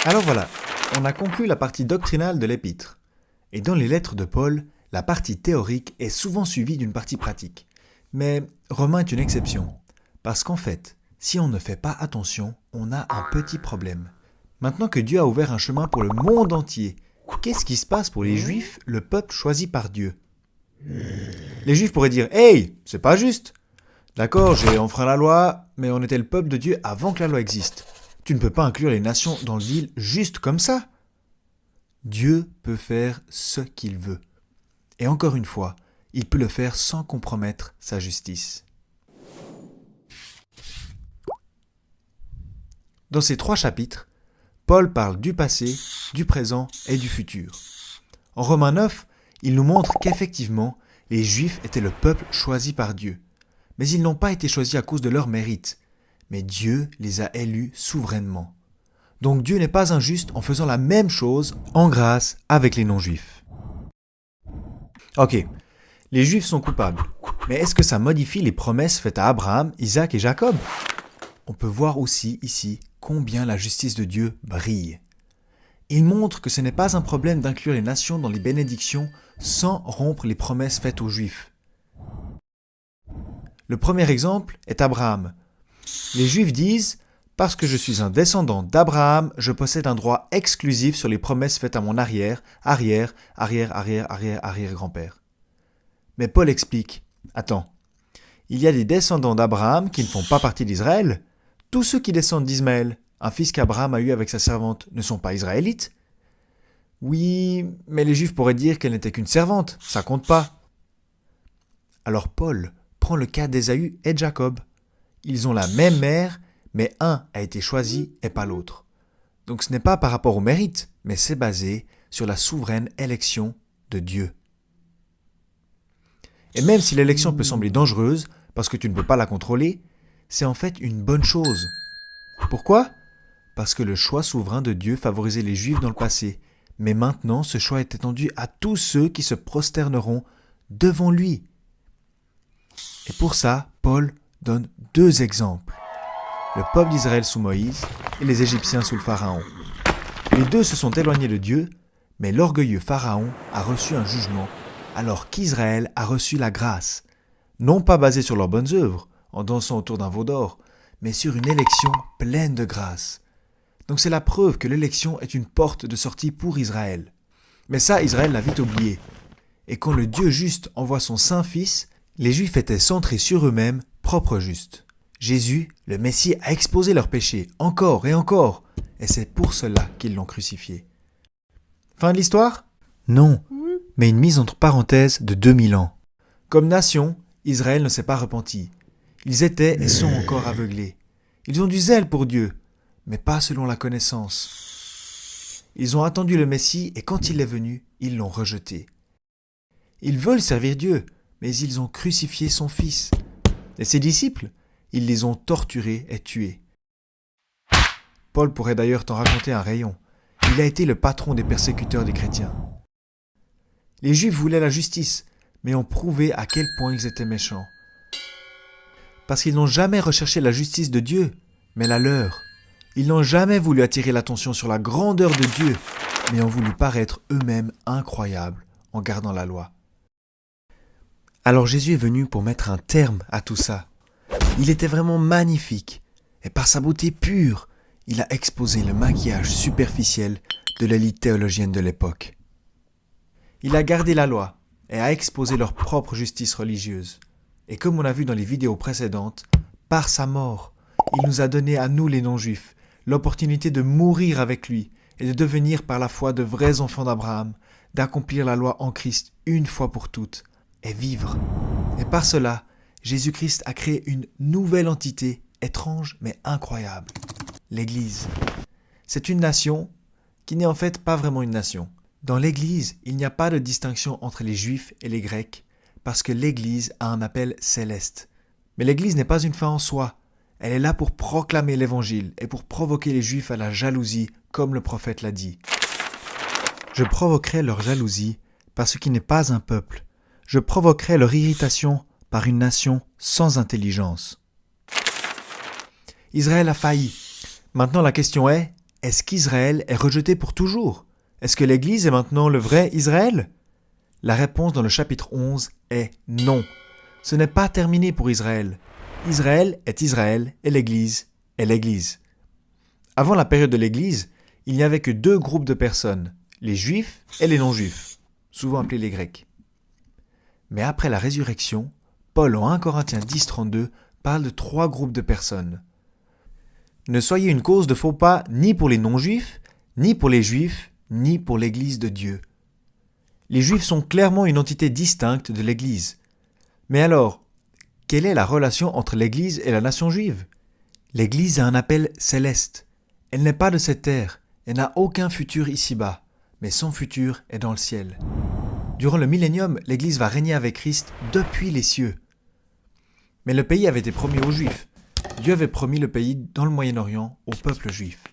Alors voilà, on a conclu la partie doctrinale de l'épître. Et dans les lettres de Paul, la partie théorique est souvent suivie d'une partie pratique. Mais Romain est une exception. Parce qu'en fait, si on ne fait pas attention, on a un petit problème. Maintenant que Dieu a ouvert un chemin pour le monde entier, qu'est-ce qui se passe pour les Juifs, le peuple choisi par Dieu? Les Juifs pourraient dire « Hey, c'est pas juste !» D'accord, j'ai enfreint la loi, mais on était le peuple de Dieu avant que la loi existe. Tu ne peux pas inclure les nations dans le deal juste comme ça. Dieu peut faire ce qu'il veut. Et encore une fois, il peut le faire sans compromettre sa justice. Dans ces 3 chapitres, Paul parle du passé, du présent et du futur. En Romains 9, il nous montre qu'effectivement, les Juifs étaient le peuple choisi par Dieu. Mais ils n'ont pas été choisis à cause de leur mérite, mais Dieu les a élus souverainement. Donc Dieu n'est pas injuste en faisant la même chose en grâce avec les non-juifs. Ok, les Juifs sont coupables, mais est-ce que ça modifie les promesses faites à Abraham, Isaac et Jacob? On peut voir aussi ici combien la justice de Dieu brille. Il montre que ce n'est pas un problème d'inclure les nations dans les bénédictions sans rompre les promesses faites aux Juifs. Le premier exemple est Abraham. Les Juifs disent « Parce que je suis un descendant d'Abraham, je possède un droit exclusif sur les promesses faites à mon arrière-grand-père. » Mais Paul explique « Attends, il y a des descendants d'Abraham qui ne font pas partie d'Israël. Tous ceux qui descendent d'Ismaël, un fils qu'Abraham a eu avec sa servante, ne sont pas israélites. Oui, mais les Juifs pourraient dire qu'elle n'était qu'une servante, ça compte pas. » Alors Paul prend le cas d'Ésaü et de Jacob. Ils ont la même mère, mais un a été choisi et pas l'autre. Donc ce n'est pas par rapport au mérite, mais c'est basé sur la souveraine élection de Dieu. Et même si l'élection peut sembler dangereuse, parce que tu ne peux pas la contrôler, c'est en fait une bonne chose. Pourquoi? Parce que le choix souverain de Dieu favorisait les Juifs dans le passé, mais maintenant ce choix est étendu à tous ceux qui se prosterneront devant lui. Et pour ça, Paul donne 2 exemples. Le peuple d'Israël sous Moïse et les Égyptiens sous le Pharaon. Les 2 se sont éloignés de Dieu, mais l'orgueilleux Pharaon a reçu un jugement, alors qu'Israël a reçu la grâce, non pas basée sur leurs bonnes œuvres, en dansant autour d'un veau d'or, mais sur une élection pleine de grâce. Donc c'est la preuve que l'élection est une porte de sortie pour Israël. Mais ça, Israël l'a vite oublié. Et quand le Dieu juste envoie son saint Fils, les Juifs étaient centrés sur eux-mêmes, propres justes. Jésus, le Messie, a exposé leurs péchés, encore et encore, et c'est pour cela qu'ils l'ont crucifié. Fin de l'histoire? Non, mais une mise entre parenthèses de 2000 ans. Comme nation, Israël ne s'est pas repenti. Ils étaient et sont encore aveuglés. Ils ont du zèle pour Dieu, mais pas selon la connaissance. Ils ont attendu le Messie et quand il est venu, ils l'ont rejeté. Ils veulent servir Dieu, mais ils ont crucifié son Fils. Et ses disciples, ils les ont torturés et tués. Paul pourrait d'ailleurs t'en raconter un rayon. Il a été le patron des persécuteurs des chrétiens. Les Juifs voulaient la justice, mais ont prouvé à quel point ils étaient méchants. Parce qu'ils n'ont jamais recherché la justice de Dieu, mais la leur. Ils n'ont jamais voulu attirer l'attention sur la grandeur de Dieu, mais ont voulu paraître eux-mêmes incroyables en gardant la loi. Alors Jésus est venu pour mettre un terme à tout ça. Il était vraiment magnifique, et par sa beauté pure, il a exposé le maquillage superficiel de l'élite théologienne de l'époque. Il a gardé la loi et a exposé leur propre justice religieuse. Et comme on a vu dans les vidéos précédentes, par sa mort, il nous a donné à nous les non-juifs l'opportunité de mourir avec lui et de devenir par la foi de vrais enfants d'Abraham, d'accomplir la loi en Christ une fois pour toutes et vivre. Et par cela, Jésus-Christ a créé une nouvelle entité étrange mais incroyable, l'Église. C'est une nation qui n'est en fait pas vraiment une nation. Dans l'Église, il n'y a pas de distinction entre les Juifs et les Grecs, parce que l'Église a un appel céleste. Mais l'Église n'est pas une fin en soi. Elle est là pour proclamer l'Évangile et pour provoquer les Juifs à la jalousie, comme le prophète l'a dit. Je provoquerai leur jalousie par ce qui n'est pas un peuple. Je provoquerai leur irritation par une nation sans intelligence. Israël a failli. Maintenant la question est, est-ce qu'Israël est rejeté pour toujours? Est-ce que l'Église est maintenant le vrai Israël? La réponse dans le chapitre 11 est non. Ce n'est pas terminé pour Israël. Israël et l'Église est l'Église. Avant la période de l'Église, il n'y avait que deux groupes de personnes, les Juifs et les non-Juifs, souvent appelés les Grecs. Mais après la résurrection, Paul en 1 Corinthiens 10, 32 parle de trois groupes de personnes. Ne soyez une cause de faux pas ni pour les non-Juifs, ni pour les Juifs, ni pour l'Église de Dieu. Les Juifs sont clairement une entité distincte de l'Église. Mais alors, quelle est la relation entre l'Église et la nation juive? L'Église a un appel céleste. Elle n'est pas de cette terre, elle n'a aucun futur ici-bas, mais son futur est dans le ciel. Durant le millénium, l'Église va régner avec Christ depuis les cieux. Mais le pays avait été promis aux Juifs. Dieu avait promis le pays dans le Moyen-Orient au peuple juif.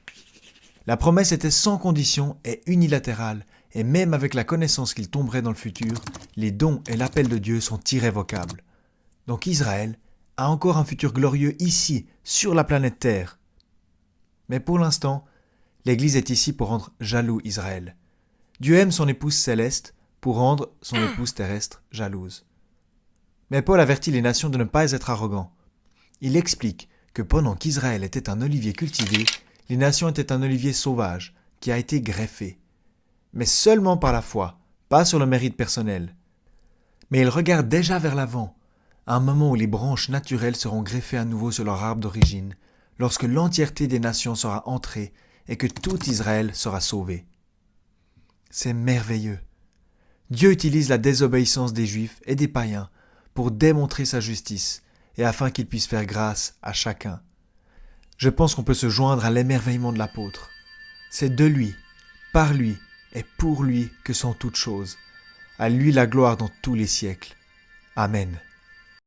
La promesse était sans condition et unilatérale, et même avec la connaissance qu'il tomberait dans le futur, les dons et l'appel de Dieu sont irrévocables. Donc Israël a encore un futur glorieux ici, sur la planète Terre. Mais pour l'instant, l'Église est ici pour rendre jaloux Israël. Dieu aime son épouse céleste pour rendre son épouse terrestre jalouse. Mais Paul avertit les nations de ne pas être arrogants. Il explique que pendant qu'Israël était un olivier cultivé, les nations étaient un olivier sauvage qui a été greffé. Mais seulement par la foi, pas sur le mérite personnel. Mais il regarde déjà vers l'avant, à un moment où les branches naturelles seront greffées à nouveau sur leur arbre d'origine, lorsque l'entièreté des nations sera entrée et que tout Israël sera sauvé. C'est merveilleux. Dieu utilise la désobéissance des Juifs et des païens pour démontrer sa justice et afin qu'il puisse faire grâce à chacun. Je pense qu'on peut se joindre à l'émerveillement de l'apôtre. C'est de lui, par lui et pour lui que sont toutes choses. À lui la gloire dans tous les siècles. Amen.